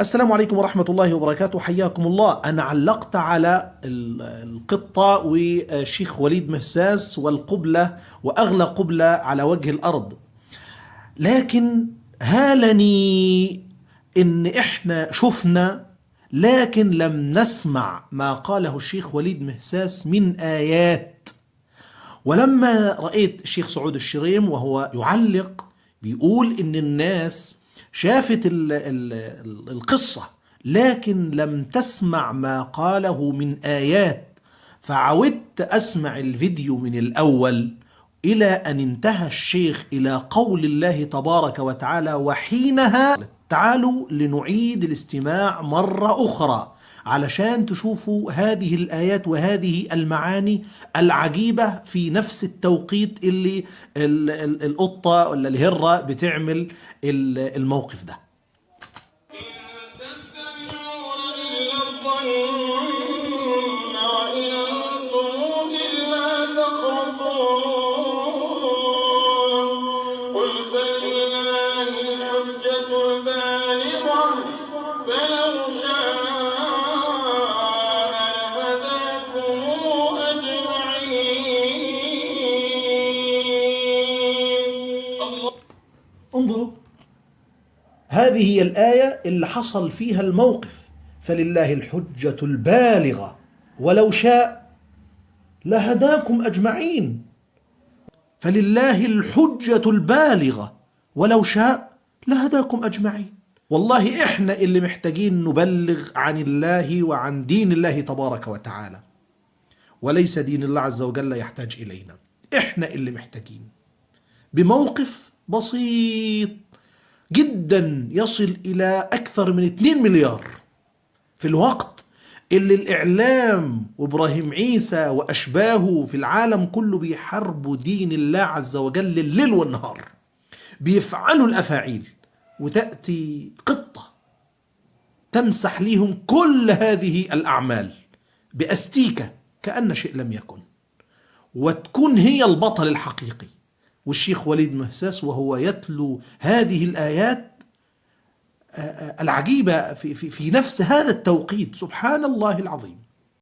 السلام عليكم ورحمة الله وبركاته، حياكم الله. أنا علقت على القطة والشيخ وليد مهساس والقبلة وأغلى قبلة على وجه الأرض، لكن هالني إن إحنا شفنا لكن لم نسمع ما قاله الشيخ وليد مهساس من آيات. ولما رأيت الشيخ سعود الشريم وهو يعلق بيقول إن الناس شافت القصة لكن لم تسمع ما قاله من آيات، فعودت أسمع الفيديو من الأول إلى أن انتهى الشيخ إلى قول الله تبارك وتعالى: وحينها تعالوا لنعيد الاستماع مرة أخرى علشان تشوفوا هذه الآيات وهذه المعاني العجيبة في نفس التوقيت اللي القطة ولا الهرة بتعمل الموقف ده. انظروا، هذه هي الآية اللي حصل فيها الموقف: فلله الحجة البالغة ولو شاء لهداكم أجمعين. فلله الحجة البالغة ولو شاء لهداكم أجمعين. والله إحنا اللي محتاجين نبلغ عن الله وعن دين الله تبارك وتعالى، وليس دين الله عز وجل يحتاج إلينا. إحنا اللي محتاجين بموقف بسيط جدا يصل إلى أكثر من 2 مليار في الوقت اللي الإعلام وإبراهيم عيسى وأشباهه في العالم كله بيحاربوا دين الله عز وجل الليل والنهار، بيفعلوا الأفاعيل، وتأتي قطة تمسح ليهم كل هذه الأعمال بأستيكة كأن شيء لم يكن، وتكون هي البطل الحقيقي. والشيخ وليد مهساس وهو يتلو هذه الآيات العجيبة في نفس هذا التوقيت، سبحان الله العظيم.